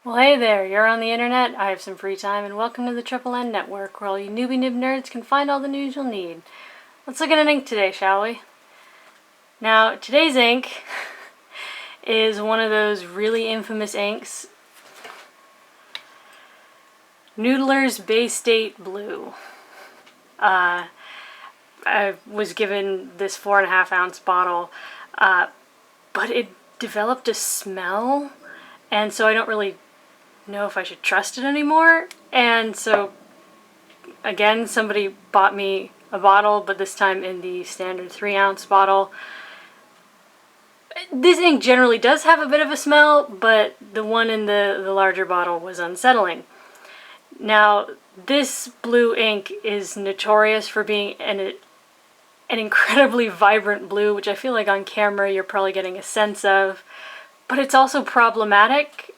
Well, hey there, you're on the internet, I have some free time, and welcome to the Triple N Network, where all you newbie nib nerds can find all the news you'll need. Let's look at an ink today, shall we? Now, today's ink is one of those really infamous inks, Noodler's Baystate Blue. I was given this 4.5 ounce bottle, but it developed a smell, and so I don't really know if I should trust it anymore. And so again, somebody bought me a bottle, but this time in the standard 3 ounce bottle. This ink generally does have a bit of a smell, but the one in the larger bottle was unsettling. Now, this blue ink is notorious for being an incredibly vibrant blue, which I feel like on camera you're probably getting a sense of, but it's also problematic.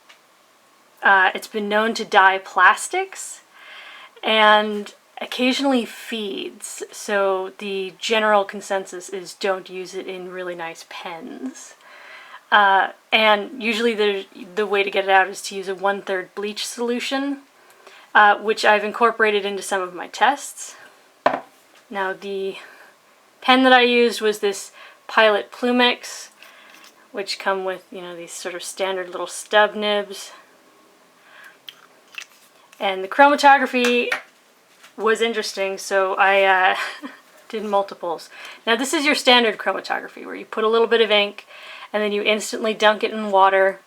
It's been known to dye plastics and occasionally feeds, so the general consensus is don't use it in really nice pens. And usually the way to get it out is to use a 1/3 bleach solution, which I've incorporated into some of my tests. Now, the pen that I used was this Pilot Plumix, which come with, you know, these sort of standard little stub nibs. And the chromatography was interesting, so I did multiples. Now, this is your standard chromatography, where you put a little bit of ink and then you instantly dunk it in water.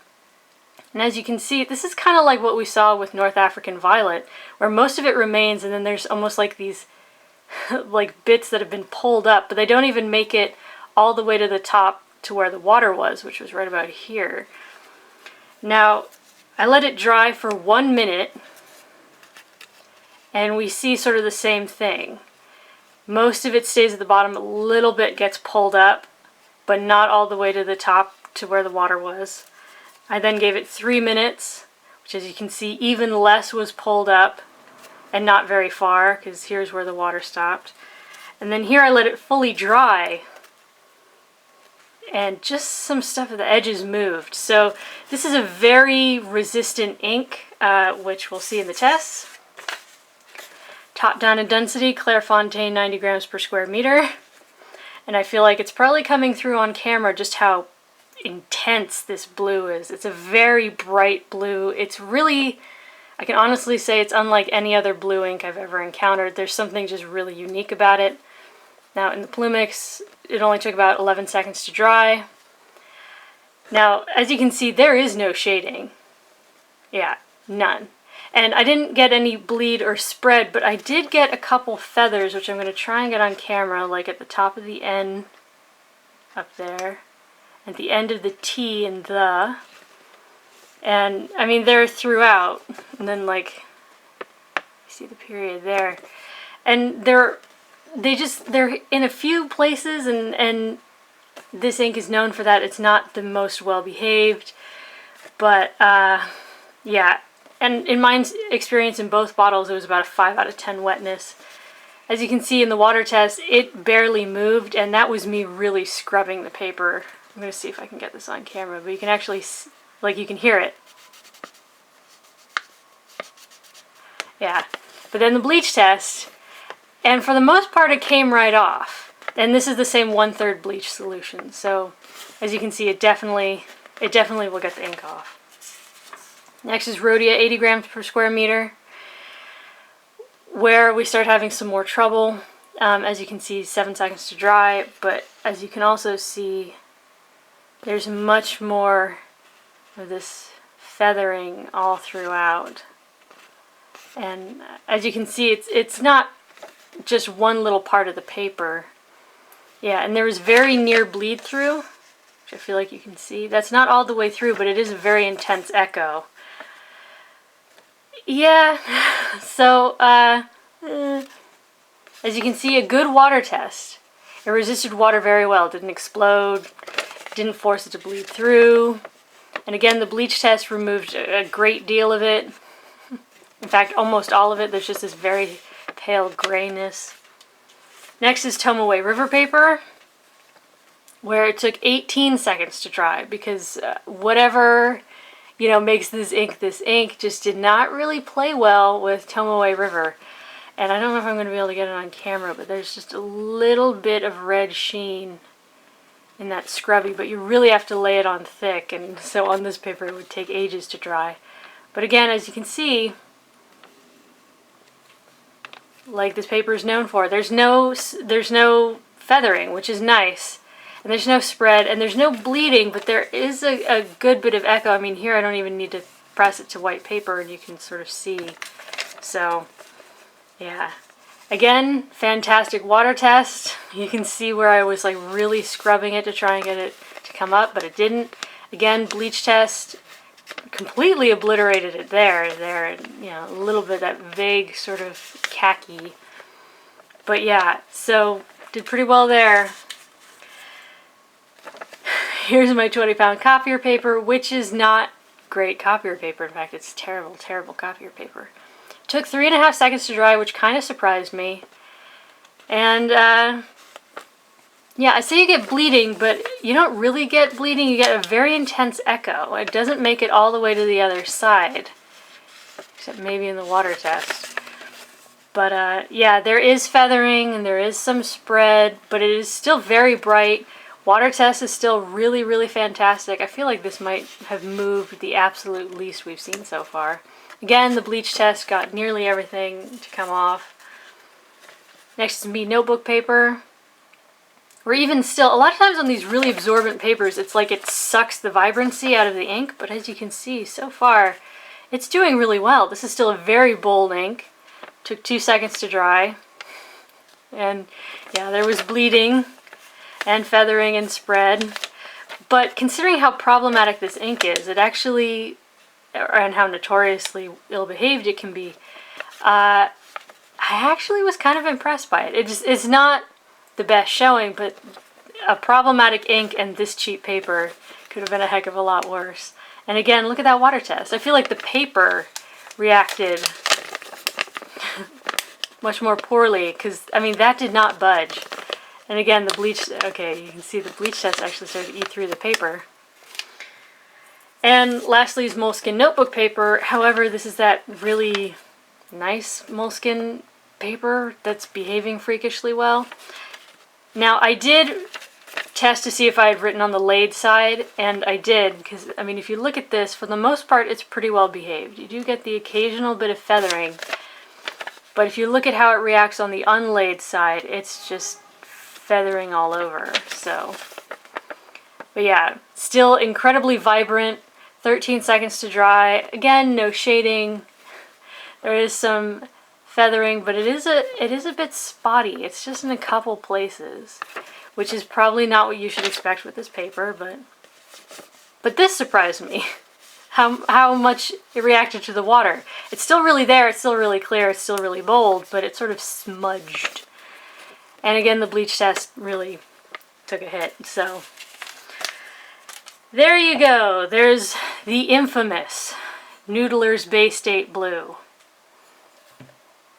And as you can see, this is kind of like what we saw with North African Violet, where most of it remains and then there's almost like these like bits that have been pulled up, but they don't even make it all the way to the top to where the water was, which was right about here. Now, I let it dry for 1 minute, and we see sort of the same thing. Most of it stays at the bottom, a little bit gets pulled up, but not all the way to the top to where the water was. I then gave it 3 minutes, which, as you can see, even less was pulled up, and not very far, because here's where the water stopped. And then here I let it fully dry, and just some stuff at the edges moved. So this is a very resistant ink, which we'll see in the tests. Top down in density, Clairefontaine 90 grams per square meter. And I feel like it's probably coming through on camera just how intense this blue is. It's a very bright blue. It's really, I can honestly say it's unlike any other blue ink I've ever encountered. There's something just really unique about it. Now, in the Plumix, it only took about 11 seconds to dry. Now, as you can see, there is no shading. Yeah, none. And I didn't get any bleed or spread, but I did get a couple feathers, which I'm going to try and get on camera, like at the top of the N up there, at the end of the T and the, and I mean, they're throughout, and then like, you see the period there, and they're in a few places, and this ink is known for that. It's not the most well behaved, but yeah. And in my experience in both bottles, it was about a 5 out of 10 wetness. As you can see in the water test, it barely moved, and that was me really scrubbing the paper. I'm going to see if I can get this on camera, but you can actually, like, you can hear it. Yeah. But then the bleach test, and for the most part it came right off. And this is the same 1/3 bleach solution, so as you can see, it definitely will get the ink off. Next is Rhodia 80 grams per square meter, where we start having some more trouble. As you can see, 7 seconds to dry, but as you can also see, there's much more of this feathering all throughout. And as you can see, it's not just one little part of the paper. Yeah, and there was very near bleed through, which I feel like you can see. That's not all the way through, but it is a very intense echo. Yeah, so, as you can see, a good water test. It resisted water very well. It didn't explode, didn't force it to bleed through. And again, the bleach test removed a great deal of it. In fact, almost all of it. There's just this very pale grayness. Next is Tomoe River Paper, where it took 18 seconds to dry, because whatever you know, makes this ink just did not really play well with Tomoe River. And I don't know if I'm going to be able to get it on camera, but there's just a little bit of red sheen in that scrubby, but you really have to lay it on thick, and so on this paper it would take ages to dry. But again, as you can see, like this paper is known for, there's no feathering, which is nice, and there's no spread, and there's no bleeding, but there is a good bit of echo. I mean, here I don't even need to press it to white paper, and you can sort of see. So yeah, again, fantastic water test. You can see where I was like really scrubbing it to try and get it to come up, but it didn't. Again, bleach test completely obliterated it there, and, you know, a little bit of that vague sort of khaki. But yeah, so did pretty well there. Here's my 20-pound copier paper, which is not great copier paper. In fact, it's terrible, terrible copier paper. Took 3.5 seconds to dry, which kind of surprised me. And yeah, I say you get bleeding, but you don't really get bleeding. You get a very intense echo. It doesn't make it all the way to the other side, except maybe in the water test. But yeah, there is feathering and there is some spread, but it is still very bright. Water test is still really, really fantastic. I feel like this might have moved the absolute least we've seen so far. Again, the bleach test got nearly everything to come off. Next is Mead Notebook Paper. Or even still, a lot of times on these really absorbent papers, it's like it sucks the vibrancy out of the ink, but as you can see, so far, it's doing really well. This is still a very bold ink. Took 2 seconds to dry. And yeah, there was bleeding and feathering and spread. But considering how problematic this ink is, it actually, and how notoriously ill-behaved it can be, I actually was kind of impressed by it. It's not the best showing, but a problematic ink and this cheap paper could have been a heck of a lot worse. And again, look at that water test. I feel like the paper reacted much more poorly, because, I mean, that did not budge. And again, the bleach, okay, you can see the bleach test actually started to eat through the paper. And lastly is Moleskin notebook paper. However, this is that really nice Moleskin paper that's behaving freakishly well. Now, I did test to see if I had written on the laid side, and I did, because, I mean, if you look at this, for the most part, it's pretty well behaved. You do get the occasional bit of feathering, but if you look at how it reacts on the unlaid side, it's just feathering all over, so. But yeah, still incredibly vibrant, 13 seconds to dry. Again, no shading. There is some feathering, but it is a bit spotty. It's just in a couple places, which is probably not what you should expect with this paper, but this surprised me. How much it reacted to the water. It's still really there, it's still really clear, it's still really bold, but it sort of smudged. And again, the bleach test really took a hit, so there you go. There's the infamous Noodler's Baystate Blue.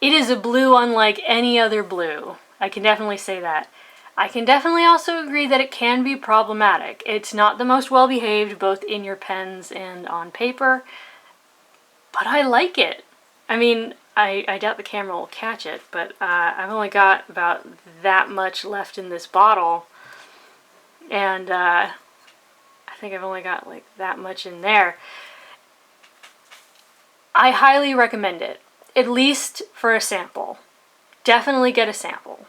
It is a blue unlike any other blue. I can definitely say that. I can definitely also agree that it can be problematic. It's not the most well-behaved, both in your pens and on paper, but I like it. I mean, I doubt the camera will catch it, but I've only got about that much left in this bottle, and I think I've only got like that much in there. I highly recommend it. At least for a sample. Definitely get a sample.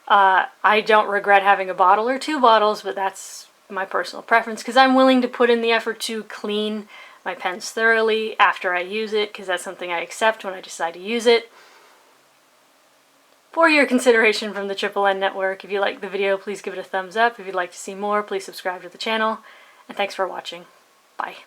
I don't regret having a bottle or 2 bottles, but that's my personal preference, because I'm willing to put in the effort to clean my pens thoroughly after I use it, because that's something I accept when I decide to use it. For your consideration from the Triple N Network, if you liked the video, please give it a thumbs up. If you'd like to see more, please subscribe to the channel. And thanks for watching. Bye.